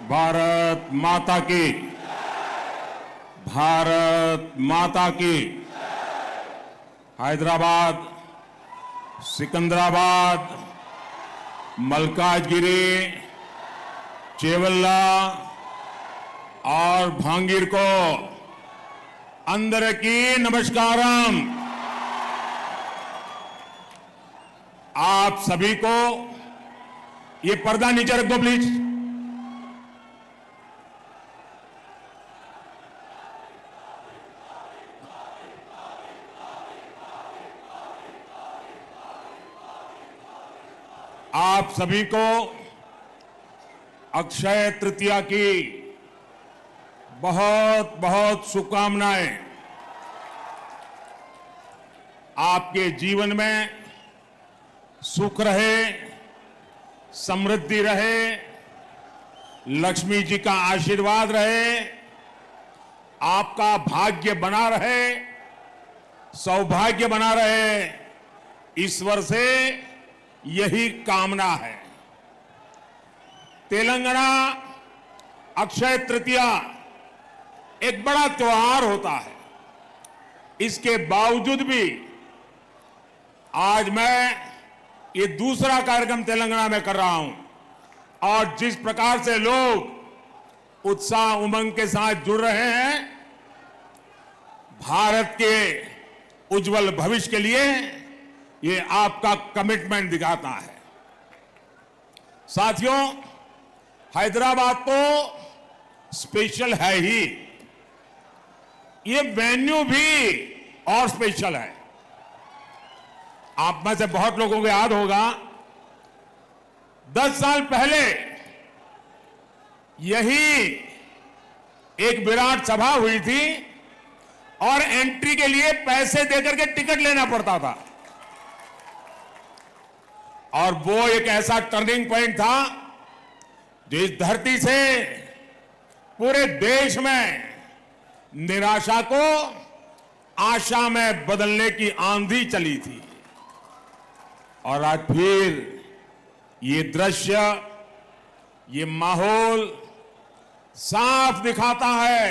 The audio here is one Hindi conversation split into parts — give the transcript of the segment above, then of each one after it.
भारत माता की, भारत माता की। हैदराबाद, सिकंदराबाद, मलकाजगिरी, चेवल्ला और भांगीर को अंदर की नमस्कारम। आप सभी को ये पर्दा नीचे रख दो प्लीज। आप सभी को अक्षय तृतीया की बहुत बहुत शुभकामनाएं। आपके जीवन में सुख रहे, समृद्धि रहे, लक्ष्मी जी का आशीर्वाद रहे, आपका भाग्य बना रहे, सौभाग्य बना रहे, ईश्वर से यही कामना है। तेलंगाना अक्षय तृतीया एक बड़ा त्योहार होता है। इसके बावजूद भी आज मैं ये दूसरा कार्यक्रम तेलंगाना में कर रहा हूं और जिस प्रकार से लोग उत्साह उमंग के साथ जुड़ रहे हैं, भारत के उज्जवल भविष्य के लिए ये आपका कमिटमेंट दिखाता है। साथियों, हैदराबाद तो स्पेशल है ही, ये वेन्यू भी और स्पेशल है। आप में से बहुत लोगों को याद होगा 10 साल पहले यही एक विराट सभा हुई थी और एंट्री के लिए पैसे देकर के टिकट लेना पड़ता था। और वो एक ऐसा टर्निंग पॉइंट था जो इस धरती से पूरे देश में निराशा को आशा में बदलने की आंधी चली थी। और आज फिर ये दृश्य, ये माहौल साफ दिखाता है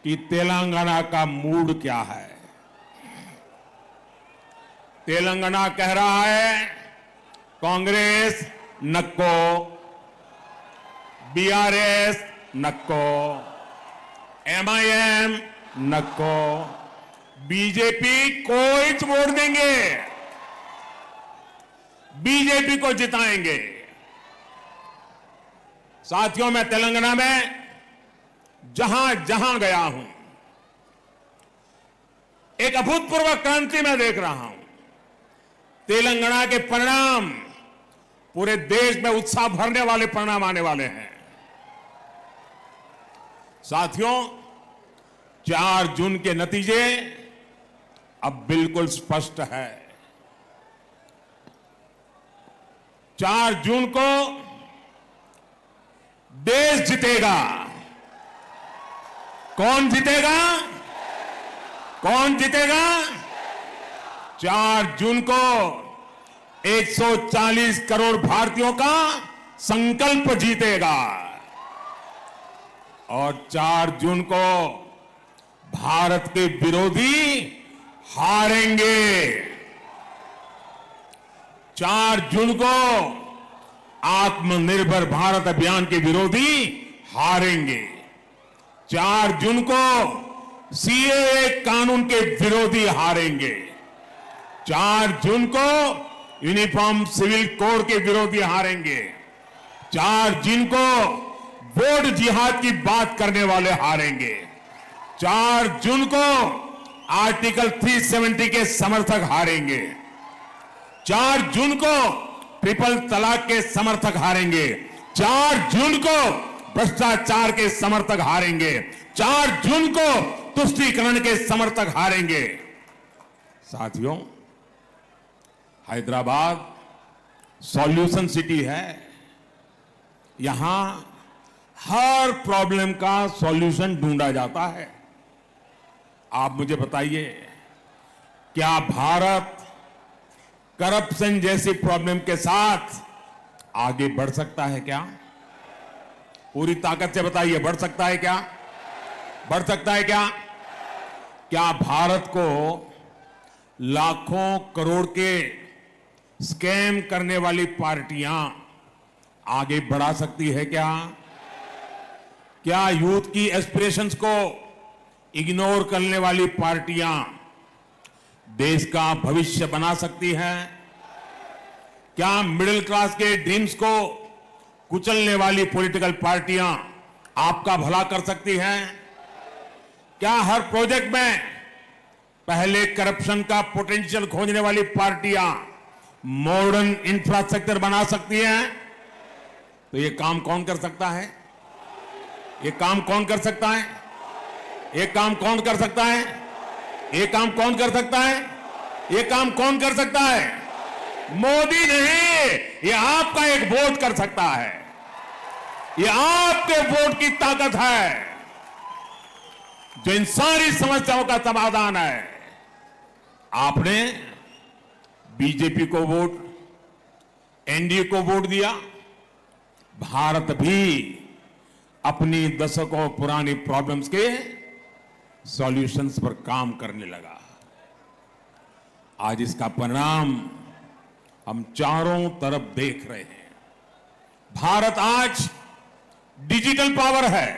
कि तेलंगाना का मूड क्या है। तेलंगाना कह रहा है कांग्रेस नक्को, बीआरएस नक्को, एमआईएम नक्को, बीजेपी को ही वोट देंगे, बीजेपी को जिताएंगे। साथियों, मैं तेलंगाना में जहां जहां गया हूं, एक अभूतपूर्व क्रांति मैं देख रहा हूं। तेलंगाना के परिणाम पूरे देश में उत्साह भरने वाले परिणाम आने वाले हैं। साथियों, 4 जून के नतीजे अब बिल्कुल स्पष्ट है। 4 जून को देश जीतेगा। कौन जीतेगा? कौन जीतेगा? 4 जून को 140 करोड़ भारतीयों का संकल्प जीतेगा और 4 जून को भारत के विरोधी हारेंगे। 4 जून को आत्मनिर्भर भारत अभियान के विरोधी हारेंगे। 4 जून को सीएए कानून के विरोधी हारेंगे। 4 जून को यूनिफॉर्म सिविल कोड के विरोधी हारेंगे। 4 जून को वोट जिहाद की बात करने वाले हारेंगे। 4 जून को आर्टिकल 370 के समर्थक हारेंगे। 4 जून को ट्रिपल तलाक के समर्थक हारेंगे। 4 जून को भ्रष्टाचार के समर्थक हारेंगे। 4 जून को तुष्टीकरण के समर्थक हारेंगे। साथियों, हैदराबाद सॉल्यूशन सिटी है। यहां हर प्रॉब्लम का सॉल्यूशन ढूंढा जाता है। आप मुझे बताइए, क्या भारत करप्शन जैसी प्रॉब्लम के साथ आगे बढ़ सकता है क्या? पूरी ताकत से बताइए, बढ़ सकता है क्या? बढ़ सकता है क्या? क्या भारत को लाखों करोड़ के स्कैम करने वाली पार्टियां आगे बढ़ा सकती है क्या? क्या यूथ की एस्पिरेशंस को इग्नोर करने वाली पार्टियां देश का भविष्य बना सकती हैं? क्या मिडिल क्लास के ड्रीम्स को कुचलने वाली पॉलिटिकल पार्टियां आपका भला कर सकती हैं? क्या हर प्रोजेक्ट में पहले करप्शन का पोटेंशियल खोजने वाली पार्टियां मॉडर्न इंफ्रास्ट्रक्चर बना सकती हैं? तो ये काम कौन कर सकता है? ये काम कौन कर सकता है? ये काम कौन कर सकता है? ये काम कौन कर सकता है? ये काम कौन कर सकता है? मोदी नहीं, ये आपका एक वोट कर सकता है। ये आपके वोट की ताकत है जो इन सारी समस्याओं का समाधान है। आपने बीजेपी को वोट, एनडीए को वोट दिया, भारत भी अपनी दशकों पुरानी प्रॉब्लम्स के सॉल्यूशंस पर काम करने लगा। आज इसका परिणाम हम चारों तरफ देख रहे हैं। भारत आज डिजिटल पावर है,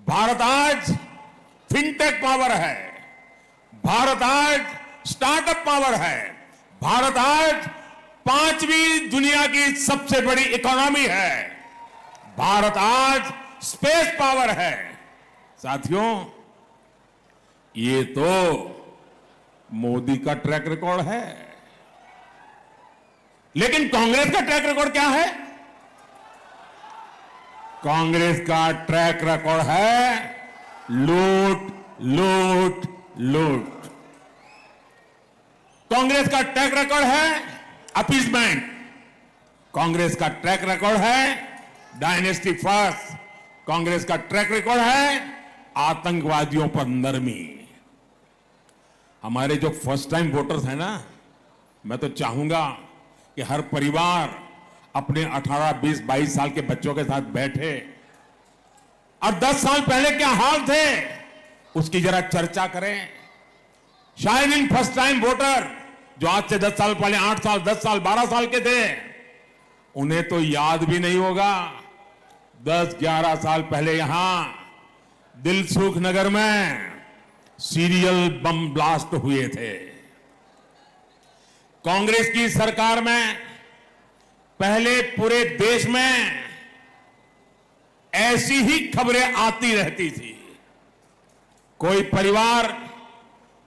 भारत आज फिनटेक पावर है, भारत आज स्टार्टअप पावर है, भारत आज 5वीं दुनिया की सबसे बड़ी इकोनॉमी है, भारत आज स्पेस पावर है। साथियों, ये तो मोदी का ट्रैक रिकॉर्ड है, लेकिन कांग्रेस का ट्रैक रिकॉर्ड क्या है? कांग्रेस का ट्रैक रिकॉर्ड है लूट, लूट, लूट। कांग्रेस का ट्रैक रिकॉर्ड है अपीसमेंट। कांग्रेस का ट्रैक रिकॉर्ड है डायनेस्टी फर्स्ट। कांग्रेस का ट्रैक रिकॉर्ड है आतंकवादियों पर नरमी। हमारे जो फर्स्ट टाइम वोटर्स हैं ना, मैं तो चाहूंगा कि हर परिवार अपने 18, 20, 22 साल के बच्चों के साथ बैठे और 10 साल पहले क्या हाल थे उसकी जरा चर्चा करें। शायद इन फर्स्ट टाइम वोटर जो आज से 10 साल पहले 8 साल, 10 साल, 12 साल के थे, उन्हें तो याद भी नहीं होगा 10, 11 साल पहले यहां दिलसुख नगर में सीरियल बम ब्लास्ट हुए थे। कांग्रेस की सरकार में पहले पूरे देश में ऐसी ही खबरें आती रहती थी। कोई परिवार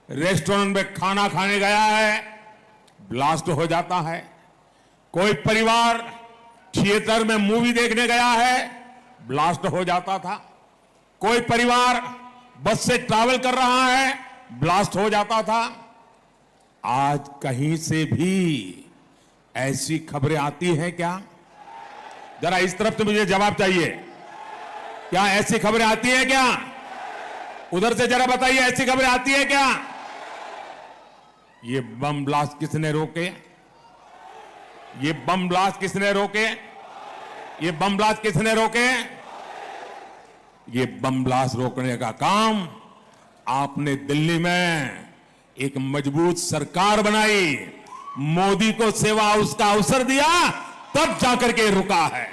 रेस्टोरेंट में खाना खाने गया है, ब्लास्ट हो जाता है। कोई परिवार थिएटर में मूवी देखने गया है, ब्लास्ट हो जाता था। कोई परिवार बस से ट्रैवल कर रहा है, ब्लास्ट हो जाता था। आज कहीं से भी ऐसी खबरें आती हैं क्या? जरा इस तरफ से मुझे जवाब चाहिए। क्या ऐसी खबरें आती हैं क्या? उधर से जरा बताइए, ऐसी खबरें आती है क्या? ये बम ब्लास्ट किसने रोके? ये बम ब्लास्ट किसने रोके? ये बम ब्लास्ट किसने रोके? ये बम ब्लास्ट रोकने का काम आपने दिल्ली में एक मजबूत सरकार बनाई, मोदी को सेवा उसका अवसर दिया, तब जाकर के रुका है।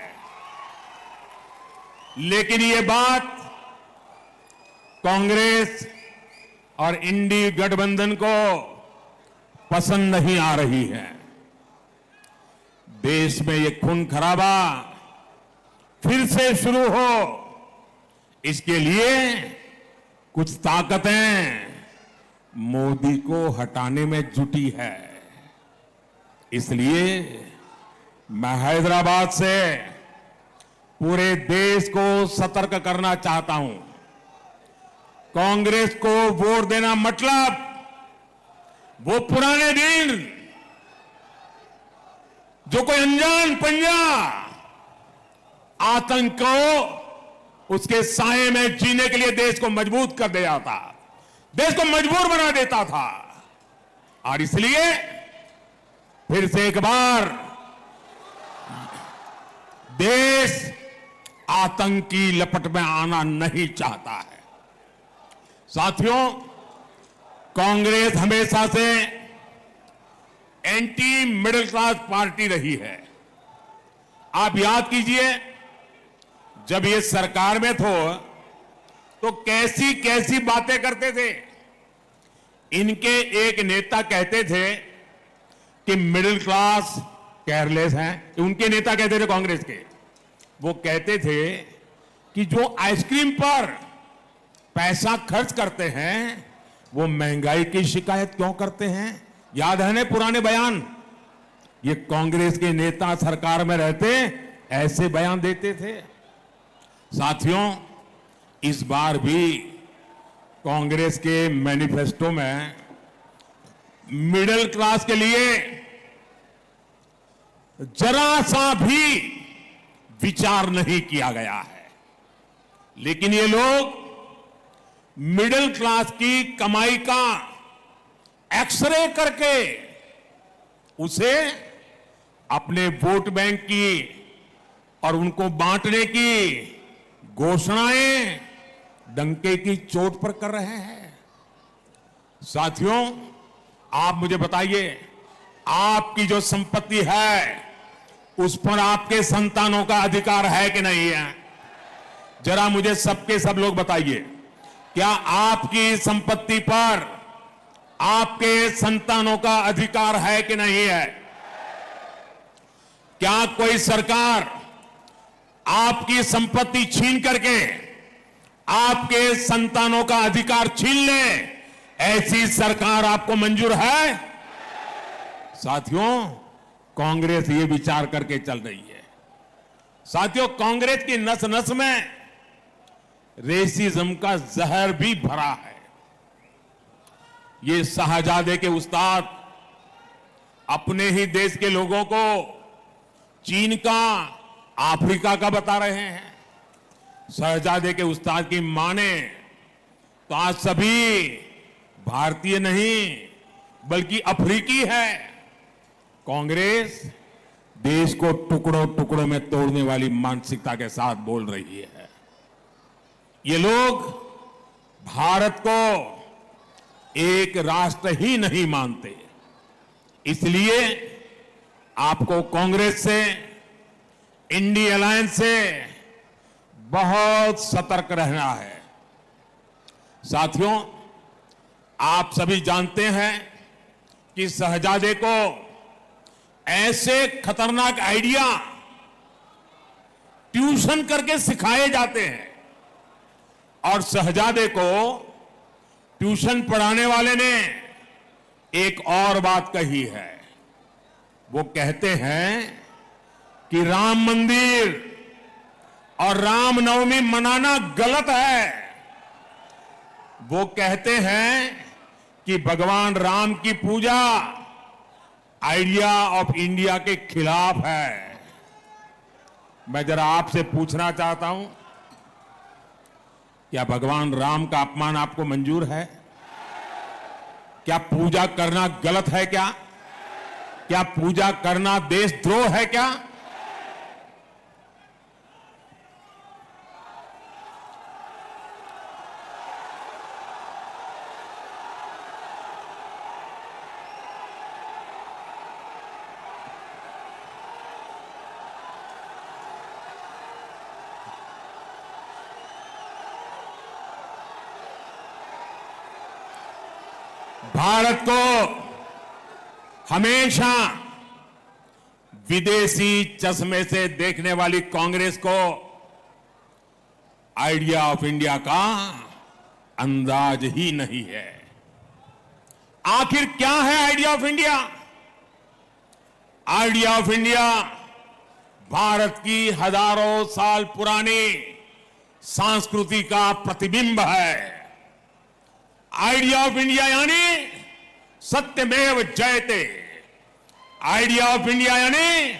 लेकिन ये बात कांग्रेस और इंडी गठबंधन को पसंद नहीं आ रही है। देश में ये खून खराबा फिर से शुरू हो, इसके लिए कुछ ताकतें मोदी को हटाने में जुटी है। इसलिए मैं हैदराबाद से पूरे देश को सतर्क करना चाहता हूं। कांग्रेस को वोट देना मतलब वो पुराने दिन जो कोई अनजान पंजा आतंक को उसके साए में जीने के लिए देश को मजबूत कर दिया था, देश को मजबूर बना देता था। और इसलिए फिर से एक बार देश आतंक की लपट में आना नहीं चाहता है। साथियों, कांग्रेस हमेशा से एंटी मिडिल क्लास पार्टी रही है। आप याद कीजिए, जब ये सरकार में तो कैसी कैसी बातें करते थे। इनके एक नेता कहते थे कि मिडिल क्लास केयरलेस हैं। उनके नेता कहते थे कांग्रेस के, वो कहते थे कि जो आइसक्रीम पर पैसा खर्च करते हैं वो महंगाई की शिकायत क्यों करते हैं। याद है ना पुराने बयान। ये कांग्रेस के नेता सरकार में रहते ऐसे बयान देते थे। साथियों, इस बार भी कांग्रेस के मैनिफेस्टो में मिडिल क्लास के लिए जरा सा भी विचार नहीं किया गया है। लेकिन ये लोग मिडिल क्लास की कमाई का एक्सरे करके उसे अपने वोट बैंक की और उनको बांटने की घोषणाएं डंके की चोट पर कर रहे हैं। साथियों, आप मुझे बताइए, आपकी जो संपत्ति है उस पर आपके संतानों का अधिकार है कि नहीं है? जरा मुझे सबके सब लोग बताइए, क्या आपकी संपत्ति पर आपके संतानों का अधिकार है कि नहीं है? क्या कोई सरकार आपकी संपत्ति छीन करके आपके संतानों का अधिकार छीन ले, ऐसी सरकार आपको मंजूर है? साथियों, कांग्रेस ये विचार करके चल रही है। साथियों, कांग्रेस की नस नस में रेसिज्म का जहर भी भरा है। ये शाहजादे के उस्ताद अपने ही देश के लोगों को चीन का, अफ्रीका का बता रहे हैं। शहजादे के उस्ताद की माने तो आज सभी भारतीय नहीं बल्कि अफ्रीकी है। कांग्रेस देश को टुकड़ों टुकड़ों में तोड़ने वाली मानसिकता के साथ बोल रही है। ये लोग भारत को एक राष्ट्र ही नहीं मानते। इसलिए आपको कांग्रेस से, इंडिया अलायंस से बहुत सतर्क रहना है। साथियों, आप सभी जानते हैं कि शहजादे को ऐसे खतरनाक आइडिया ट्यूशन करके सिखाए जाते हैं और शहजादे को ट्यूशन पढ़ाने वाले ने एक और बात कही है। वो कहते हैं कि राम मंदिर और रामनवमी मनाना गलत है। वो कहते हैं कि भगवान राम की पूजा आइडिया ऑफ इंडिया के खिलाफ है। मैं जरा आपसे पूछना चाहता हूं, क्या भगवान राम का अपमान आपको मंजूर है? क्या पूजा करना गलत है? क्या पूजा करना देशद्रोह है? क्या भारत को हमेशा विदेशी चश्मे से देखने वाली कांग्रेस को आइडिया ऑफ इंडिया का अंदाज ही नहीं है। आखिर क्या है idea of India? Idea of India Bharat की हजारों साल पुरानी संस्कृति का प्रतिबिंब है। आइडिया ऑफ इंडिया यानी सत्यमेव जयते। आइडिया ऑफ इंडिया यानी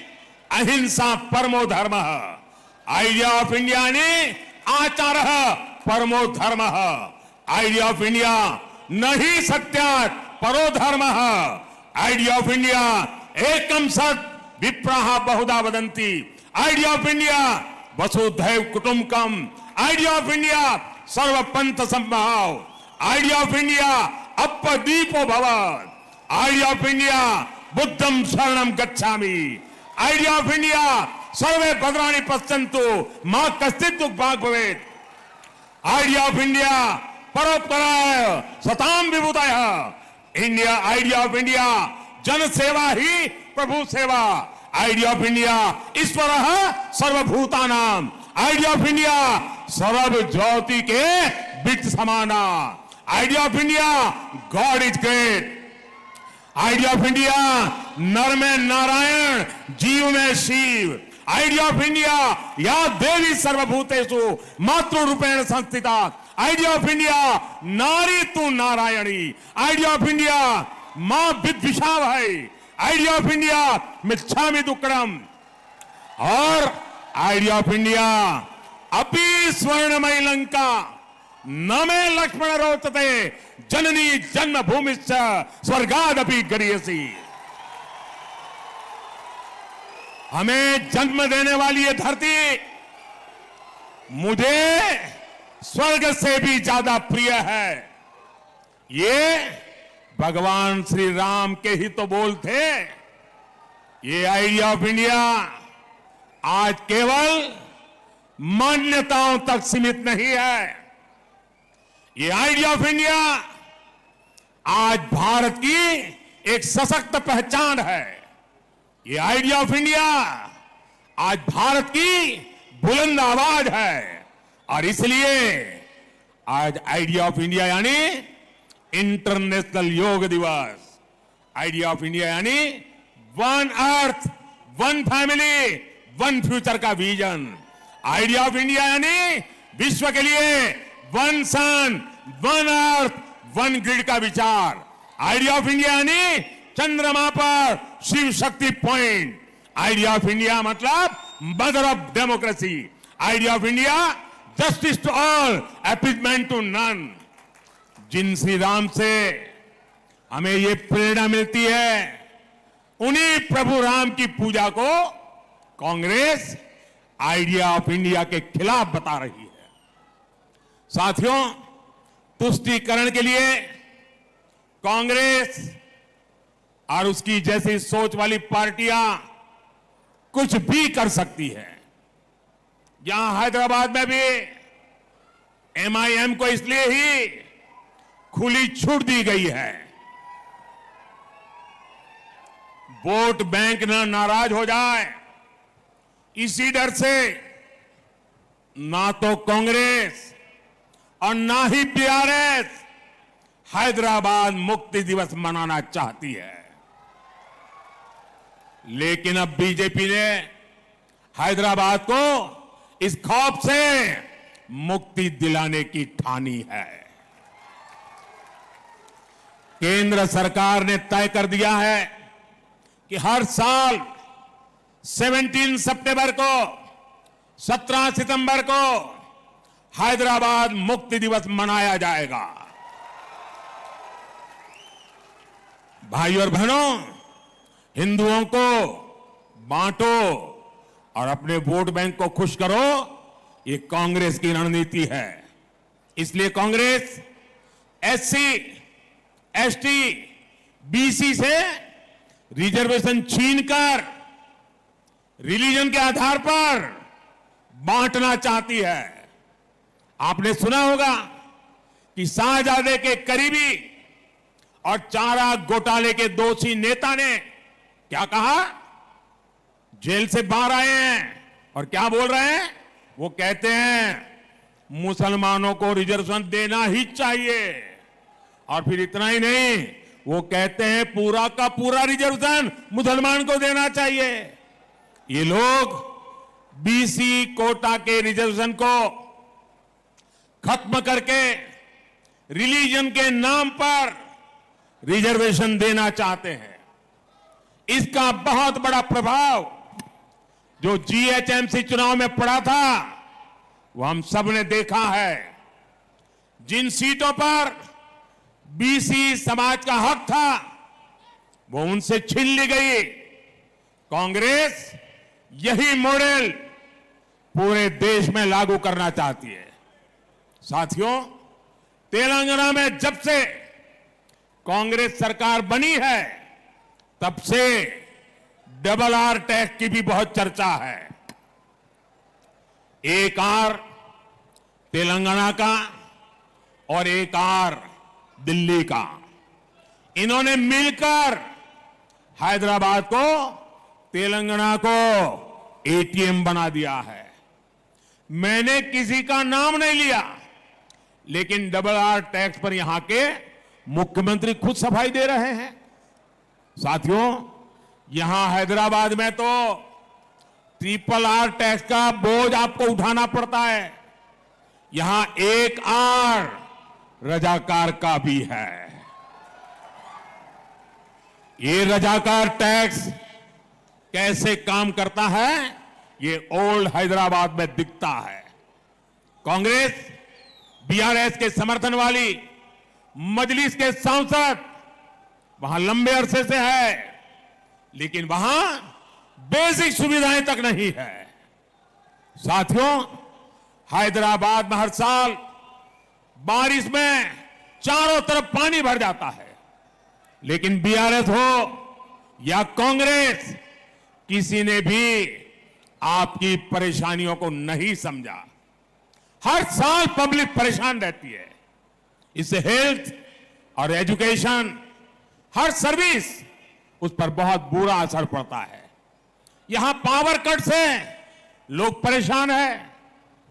अहिंसा परमो धर्म। आइडिया ऑफ इंडिया यानी आचार परमो धर्म। आइडिया ऑफ इंडिया नहीं सत्यात् परो धर्म। आइडिया ऑफ इंडिया एकम सत् विप्राः बहुधा वदन्ति। आइडिया ऑफ इंडिया वसुधैव कुटुंबकम, आइडिया ऑफ इंडिया सर्वपंथ संभाव, आइडिया ऑफ इंडिया अपदीपो भव, आइडिया ऑफ इंडिया बुद्धम शरणम गच्छामि, आइडिया ऑफ इंडिया सर्वे भद्राणि पश्यन्तु मां कश्चित् दुःख भाग् भवेत्, आइडिया ऑफ इंडिया परोपकाराय सताम विभूतयः, इंडिया आइडिया ऑफ इंडिया जन सेवा ही प्रभु सेवा, आइडिया ऑफ इंडिया ईश्वरः सर्वभूतानां, आइडिया ऑफ इंडिया सर्व ज्योति के बीच समाना, idea of India God is great, idea of India नर में नारायण जीव में शिव, आइडिया ऑफ इंडिया या देवी सर्वभूतेषु मातृ रूपेण संस्थिता, आइडिया ऑफ इंडिया नारी तू नारायणी, आइडिया ऑफ इंडिया मां विद्विषाव है, आइडिया ऑफ इंडिया मिच्छामि दुक्कडम, और आइडिया ऑफ इंडिया अपि स्वर्णमयी लंका न मे लक्ष्मण रोचते जननी जन्मभूमिश्च स्वर्गादपि गरीयसी। हमें जन्म देने वाली ये धरती मुझे स्वर्ग से भी ज्यादा प्रिय है। ये भगवान श्री राम के ही तो बोल थे। ये आइडिया ऑफ इंडिया आज केवल मान्यताओं तक सीमित नहीं है। ये आइडिया ऑफ इंडिया आज भारत की एक सशक्त पहचान है। ये आइडिया ऑफ इंडिया आज भारत की बुलंद आवाज है, और इसलिए आज आइडिया ऑफ इंडिया यानी इंटरनेशनल योग दिवस, आइडिया ऑफ इंडिया यानी one earth one family one future का विजन, आइडिया ऑफ इंडिया यानी विश्व के लिए one sun one earth one grid का विचार, आइडिया ऑफ इंडिया यानी चंद्रमा पर Shiv Shakti point, idea of India मतलब mother of democracy, idea of India justice to all appeasement to none. जिन श्री राम से हमें ये प्रेरणा मिलती है, उन्हीं प्रभु राम की पूजा को कांग्रेस आइडिया ऑफ इंडिया के खिलाफ बता रही है। साथियों, तुष्टीकरण के लिए कांग्रेस और उसकी जैसी सोच वाली पार्टियां कुछ भी कर सकती है। यहां हैदराबाद में भी एमआईएम को इसलिए ही खुली छूट दी गई है, वोट बैंक न नाराज हो जाए, इसी डर से ना तो कांग्रेस और ना ही बीआरएस हैदराबाद मुक्ति दिवस मनाना चाहती है। लेकिन अब बीजेपी ने हैदराबाद को इस खौफ से मुक्ति दिलाने की ठानी है। केंद्र सरकार ने तय कर दिया है कि हर साल 17 सितंबर को 17 सितंबर को हैदराबाद मुक्ति दिवस मनाया जाएगा। भाइयों और बहनों, हिंदुओं को बांटो और अपने वोट बैंक को खुश करो, ये कांग्रेस की रणनीति है। इसलिए कांग्रेस एससी, एसटी, बीसी से रिजर्वेशन छीनकर रिलीजन के आधार पर बांटना चाहती है। आपने सुना होगा कि शाहजादे के करीबी और चारा घोटाले के दोषी नेता ने क्या कहा? जेल से बाहर आए हैं और क्या बोल रहे हैं? वो कहते हैं मुसलमानों को रिजर्वेशन देना ही चाहिए, और फिर इतना ही नहीं, वो कहते हैं पूरा का पूरा रिजर्वेशन मुसलमान को देना चाहिए। ये लोग बीसी कोटा के रिजर्वेशन को खत्म करके रिलीजन के नाम पर रिजर्वेशन देना चाहते हैं। इसका बहुत बड़ा प्रभाव जो जीएचएमसी चुनाव में पड़ा था वो हम सब ने देखा है। जिन सीटों पर बीसी समाज का हक था वो उनसे छीन ली गई। कांग्रेस यही मॉडल पूरे देश में लागू करना चाहती है। साथियों, तेलंगाना में जब से कांग्रेस सरकार बनी है तब से डबल आर टैक्स की भी बहुत चर्चा है। एक आर तेलंगाना का और एक आर दिल्ली का, इन्होंने मिलकर हैदराबाद को, तेलंगाना को एटीएम बना दिया है। मैंने किसी का नाम नहीं लिया, लेकिन डबल आर टैक्स पर यहां के मुख्यमंत्री खुद सफाई दे रहे हैं। साथियों, यहां हैदराबाद में तो ट्रिपल आर टैक्स का बोझ आपको उठाना पड़ता है, यहां एक आर रजाकार का भी है। ये रजाकार टैक्स कैसे काम करता है, ये ओल्ड हैदराबाद में दिखता है। कांग्रेस, बीआरएस के समर्थन वाली मजलिस के सांसद वहां लंबे अरसे से है, लेकिन वहां बेसिक सुविधाएं तक नहीं है। साथियों, हैदराबाद में हर साल बारिश में चारों तरफ पानी भर जाता है, लेकिन बीआरएस हो या कांग्रेस, किसी ने भी आपकी परेशानियों को नहीं समझा। हर साल पब्लिक परेशान रहती है। इससे हेल्थ और एजुकेशन, हर सर्विस, उस पर बहुत बुरा असर पड़ता है। यहां पावर कट से लोग परेशान हैं।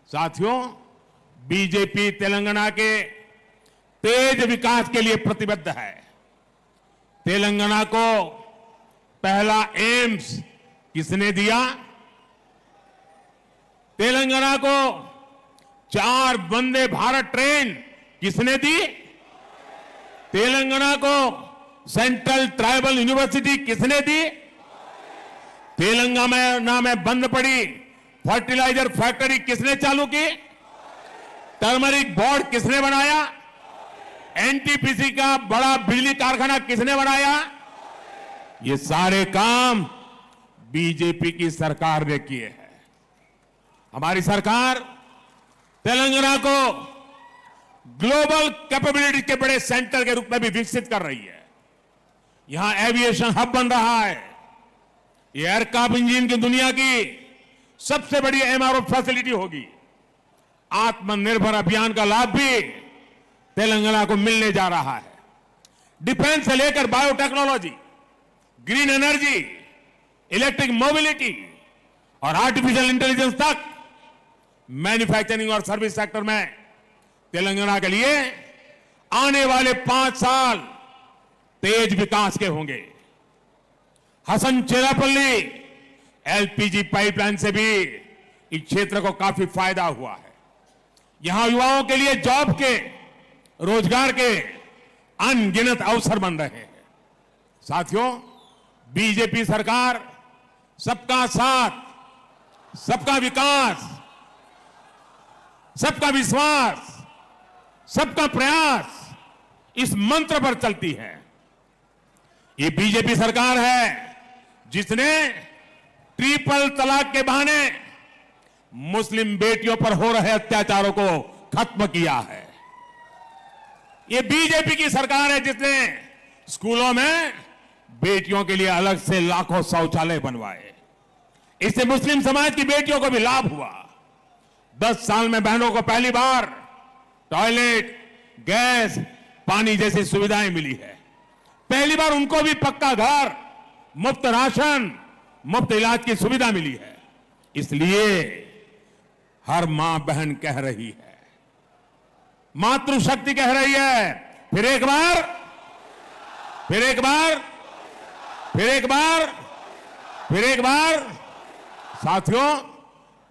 साथियों, बीजेपी तेलंगाना के तेज विकास के लिए प्रतिबद्ध है। तेलंगाना को पहला एम्स किसने दिया? तेलंगाना को 4 वंदे भारत ट्रेन किसने दी? तेलंगाना को सेंट्रल ट्राइबल यूनिवर्सिटी किसने दी? तेलंगाना में बंद पड़ी फर्टिलाइजर फैक्ट्री किसने चालू की? टर्मरिक बोर्ड किसने बनाया? एनटीपीसी का बड़ा बिजली कारखाना किसने बनाया? ये सारे काम बीजेपी की सरकार ने किए हैं। हमारी सरकार तेलंगाना को ग्लोबल कैपेबिलिटी के बड़े सेंटर के रूप में भी विकसित कर रही है। यहां एविएशन हब बन रहा है। ये एयरक्राफ्ट इंजन की दुनिया की सबसे बड़ी एमआरओ फैसिलिटी होगी। आत्मनिर्भर अभियान का लाभ भी तेलंगाना को मिलने जा रहा है। डिफेंस से लेकर biotechnology, green energy, electric mobility और आर्टिफिशियल इंटेलिजेंस तक मैन्युफैक्चरिंग और सर्विस सेक्टर में तेलंगाना के लिए आने वाले 5 साल तेज विकास के होंगे। हसन चेरापल्ली एलपीजी पाइपलाइन से भी इस क्षेत्र को काफी फायदा हुआ है। यहां युवाओं के लिए जॉब के, रोजगार के अनगिनत अवसर बन रहे हैं। साथियों, बीजेपी सरकार सबका साथ, सबका विकास, सबका विश्वास, सबका प्रयास, इस मंत्र पर चलती है। ये बीजेपी सरकार है जिसने ट्रिपल तलाक के बहाने मुस्लिम बेटियों पर हो रहे अत्याचारों को खत्म किया है। ये बीजेपी की सरकार है जिसने स्कूलों में बेटियों के लिए अलग से लाखों शौचालय बनवाए। इससे मुस्लिम समाज की बेटियों को भी लाभ हुआ। 10 साल में बहनों को पहली बार टॉयलेट, गैस, पानी जैसी सुविधाएं मिली है। पहली बार उनको भी पक्का घर, मुफ्त राशन, मुफ्त इलाज की सुविधा मिली है। इसलिए हर मां बहन कह रही है, मातृशक्ति कह रही है, फिर एक बार, फिर एक बार, फिर एक बार, फिर एक बार। साथियों,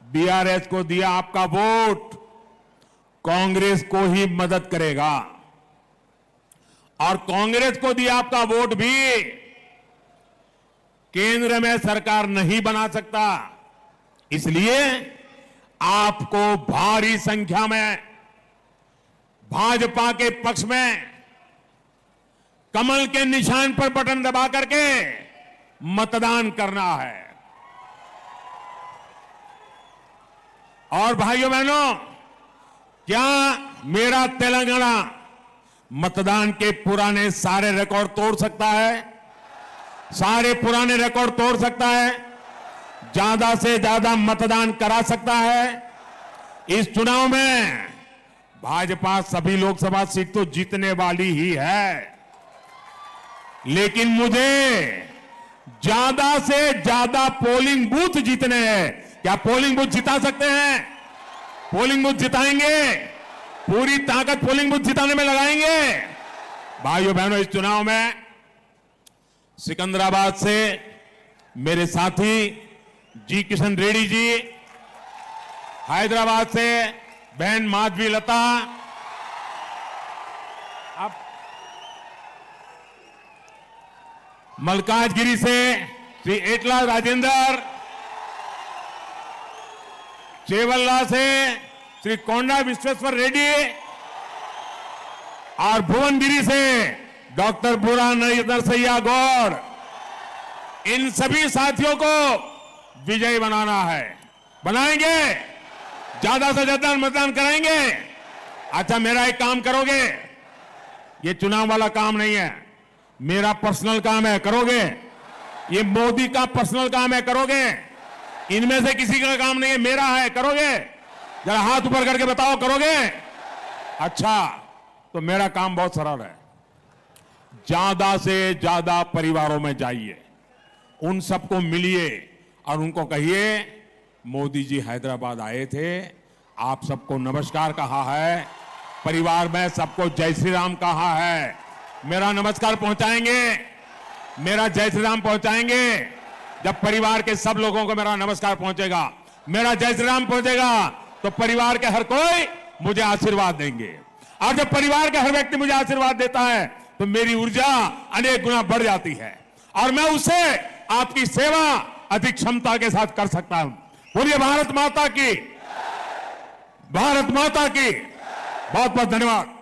बीआरएस को दिया आपका वोट कांग्रेस को ही मदद करेगा, और कांग्रेस को दिया आपका वोट भी केंद्र में सरकार नहीं बना सकता। इसलिए आपको भारी संख्या में भाजपा के पक्ष में कमल के निशान पर बटन दबा करके मतदान करना है। और भाइयों बहनों, क्या मेरा तेलंगाना मतदान के पुराने सारे रिकॉर्ड तोड़ सकता है? सारे पुराने रिकॉर्ड तोड़ सकता है? ज्यादा से ज्यादा मतदान करा सकता है? इस चुनाव में भाजपा सभी लोकसभा सीट तो जीतने वाली ही है, लेकिन मुझे ज्यादा से ज्यादा पोलिंग बूथ जीतने हैं। क्या पोलिंग बूथ जिता सकते हैं? पोलिंग बूथ जिताएंगे, पूरी ताकत पोलिंग बूथ जिताने में लगाएंगे। भाइयों बहनों, इस चुनाव में सिकंदराबाद से मेरे साथी जी किशन रेड्डी जी, हैदराबाद से बहन माधवी लता, अब मलकाजगिरी से श्री एटला राजेंद्र, चेवल्ला से श्री कोंडा विश्वेश्वर रेड्डी और भुवनगिरी से डॉक्टर बुरा नरसैया गौड़, इन सभी साथियों को विजयी बनाना है। बनाएंगे, ज्यादा से ज्यादा मतदान कराएंगे। अच्छा, मेरा एक काम करोगे? ये चुनाव वाला काम नहीं है, मेरा पर्सनल काम है, करोगे? ये मोदी का पर्सनल काम है, करोगे? इनमें से किसी का काम नहीं है, मेरा है, करोगे? जरा हाथ ऊपर करके बताओ, करोगे? अच्छा, तो मेरा काम बहुत सरल है। ज्यादा से ज्यादा परिवारों में जाइए, उन सबको मिलिए और उनको कहिए मोदी जी हैदराबाद आए थे, आप सबको नमस्कार कहा है, परिवार में सबको जय श्री राम कहा है। मेरा नमस्कार पहुंचाएंगे, मेरा जय श्री राम पहुंचाएंगे। जब परिवार के सब लोगों को मेरा नमस्कार पहुंचेगा, मेरा जय श्री राम पहुंचेगा, तो परिवार के हर कोई मुझे आशीर्वाद देंगे। और जब परिवार का हर व्यक्ति मुझे आशीर्वाद देता है तो मेरी ऊर्जा अनेक गुना बढ़ जाती है और मैं उससे आपकी सेवा अधिक क्षमता के साथ कर सकता हूं। बोलिए भारत माता की, भारत माता की। बहुत बहुत धन्यवाद।